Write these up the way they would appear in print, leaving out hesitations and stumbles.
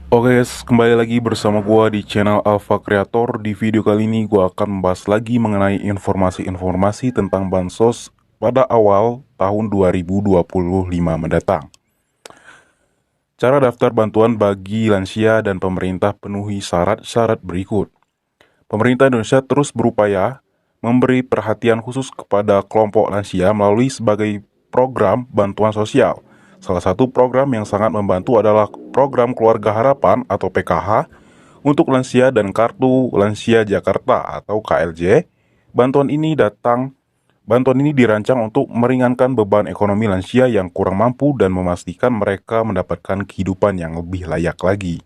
Oke guys, kembali lagi bersama gua di channel Alpha Creator. Di video kali ini gua akan membahas lagi mengenai informasi-informasi tentang bansos pada awal tahun 2025 mendatang. Cara daftar bantuan bagi lansia dan pemerintah penuhi syarat-syarat berikut. Pemerintah Indonesia terus berupaya memberi perhatian khusus kepada kelompok lansia melalui sebagai program bantuan sosial. Salah satu program yang sangat membantu adalah program Keluarga Harapan atau PKH untuk lansia dan Kartu Lansia Jakarta atau KLJ. Bantuan ini dirancang untuk meringankan beban ekonomi lansia yang kurang mampu dan memastikan mereka mendapatkan kehidupan yang lebih layak lagi.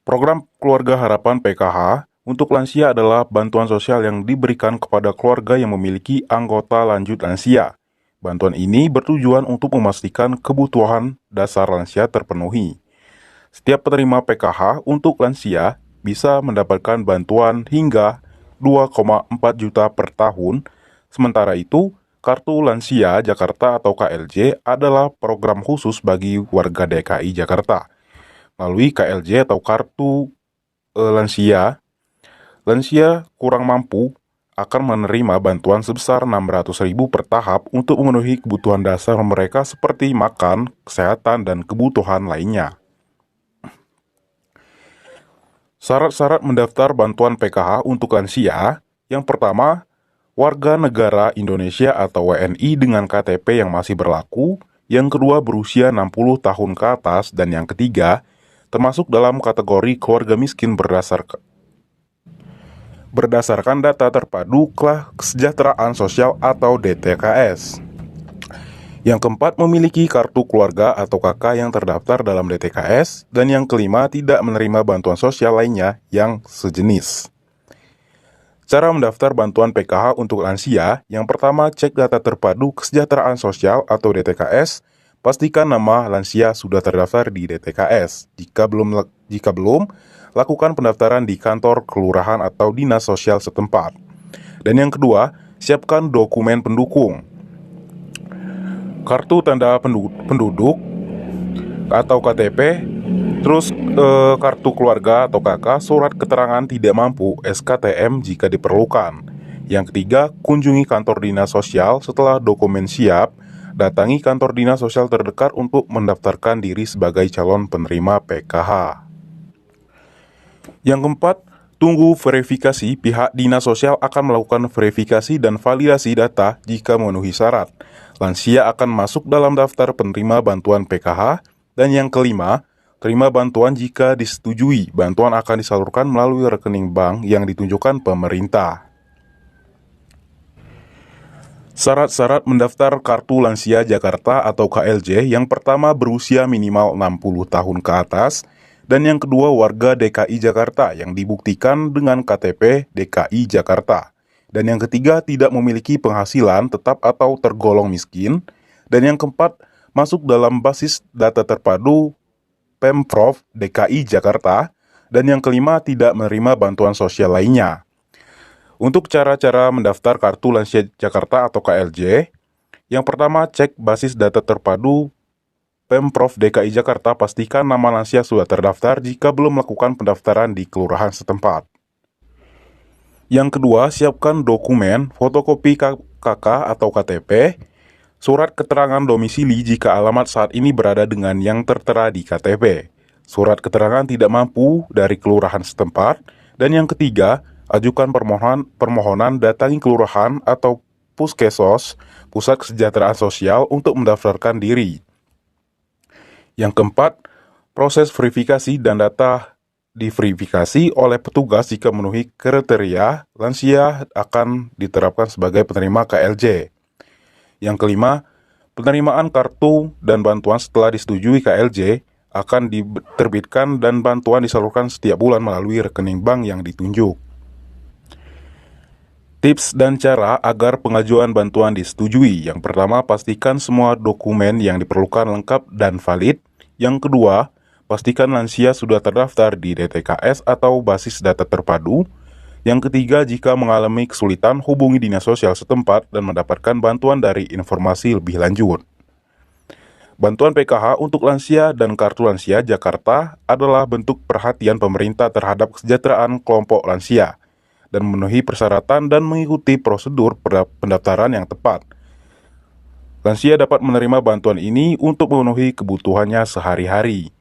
Program Keluarga Harapan PKH untuk lansia adalah bantuan sosial yang diberikan kepada keluarga yang memiliki anggota lanjut lansia. Bantuan ini bertujuan untuk memastikan kebutuhan dasar lansia terpenuhi. Setiap penerima PKH untuk lansia bisa mendapatkan bantuan hingga 2,4 juta per tahun. Sementara itu, Kartu Lansia Jakarta atau KLJ adalah program khusus bagi warga DKI Jakarta. Melalui KLJ atau Kartu Lansia, lansia kurang mampu akan menerima bantuan sebesar 600.000 per tahap untuk memenuhi kebutuhan dasar mereka seperti makan, kesehatan, dan kebutuhan lainnya. Syarat-syarat mendaftar bantuan PKH untuk lansia. Yang pertama, warga negara Indonesia atau WNI dengan KTP yang masih berlaku. Yang kedua, berusia 60 tahun ke atas. Dan yang ketiga, termasuk dalam kategori keluarga miskin berdasarkan data terpadu kesejahteraan sosial atau DTKS. Yang keempat, memiliki kartu keluarga atau KK yang terdaftar dalam DTKS. Dan yang kelima, tidak menerima bantuan sosial lainnya yang sejenis. Cara mendaftar bantuan PKH untuk lansia. Yang pertama, cek data terpadu kesejahteraan sosial atau DTKS. Pastikan nama lansia sudah terdaftar di DTKS. Jika belum, lakukan pendaftaran di kantor kelurahan atau dinas sosial setempat. Dan yang kedua, siapkan dokumen pendukung. Kartu tanda penduduk atau KTP, terus kartu keluarga atau KK, surat keterangan tidak mampu SKTM jika diperlukan. Yang ketiga, kunjungi kantor dinas sosial. Setelah dokumen siap, datangi kantor dinas sosial terdekat untuk mendaftarkan diri sebagai calon penerima PKH. Yang keempat, tunggu verifikasi. Pihak dinas sosial akan melakukan verifikasi dan validasi data jika memenuhi syarat. Lansia akan masuk dalam daftar penerima bantuan PKH. Dan yang kelima, terima bantuan jika disetujui. Bantuan akan disalurkan melalui rekening bank yang ditunjukkan pemerintah. Syarat-syarat mendaftar Kartu Lansia Jakarta atau KLJ. Yang pertama, berusia minimal 60 tahun ke atas. Dan yang kedua, warga DKI Jakarta yang dibuktikan dengan KTP DKI Jakarta. Dan yang ketiga, tidak memiliki penghasilan tetap atau tergolong miskin. Dan yang keempat, masuk dalam basis data terpadu Pemprov DKI Jakarta. Dan yang kelima, tidak menerima bantuan sosial lainnya. Untuk cara-cara mendaftar Kartu Lansia Jakarta atau KLJ, yang pertama, cek basis data terpadu Pemprov DKI Jakarta. Pastikan nama lansia sudah terdaftar jika belum melakukan pendaftaran di kelurahan setempat. Yang kedua, siapkan dokumen fotokopi KK atau KTP, surat keterangan domisili jika alamat saat ini berada dengan yang tertera di KTP, surat keterangan tidak mampu dari kelurahan setempat. Dan yang ketiga, ajukan permohonan datangi kelurahan atau Puskesos, Pusat Kesejahteraan Sosial, untuk mendaftarkan diri. Yang keempat, proses verifikasi dan data diverifikasi oleh petugas. Jika memenuhi kriteria, lansia akan diterapkan sebagai penerima KLJ. Yang kelima, penerimaan kartu dan bantuan setelah disetujui KLJ akan diterbitkan dan bantuan disalurkan setiap bulan melalui rekening bank yang ditunjuk. Tips dan cara agar pengajuan bantuan disetujui. Yang pertama, pastikan semua dokumen yang diperlukan lengkap dan valid. Yang kedua, pastikan lansia sudah terdaftar di DTKS atau basis data terpadu. Yang ketiga, jika mengalami kesulitan, hubungi dinas sosial setempat dan mendapatkan bantuan dari informasi lebih lanjut. Bantuan PKH untuk lansia dan Kartu Lansia Jakarta adalah bentuk perhatian pemerintah terhadap kesejahteraan kelompok lansia dan memenuhi persyaratan dan mengikuti prosedur pendaftaran yang tepat. Lansia dapat menerima bantuan ini untuk memenuhi kebutuhannya sehari-hari.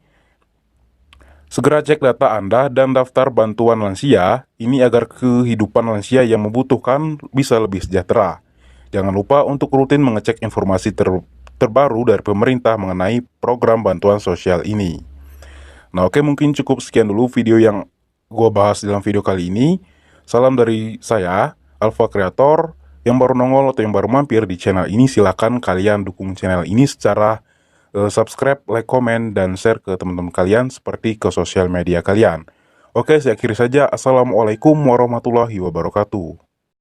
Segera cek data Anda dan daftar bantuan lansia ini agar kehidupan lansia yang membutuhkan bisa lebih sejahtera. Jangan lupa untuk rutin mengecek informasi terbaru dari pemerintah mengenai program bantuan sosial ini. Nah oke, mungkin cukup sekian dulu video yang gue bahas dalam video kali ini. Salam dari saya, Alpha Creator. Yang baru nongol atau yang baru mampir di channel ini, silakan kalian dukung channel ini secara subscribe, like, komen, dan share ke teman-teman kalian seperti ke sosial media kalian. Oke, saya akhiri saja. Assalamualaikum warahmatullahi wabarakatuh.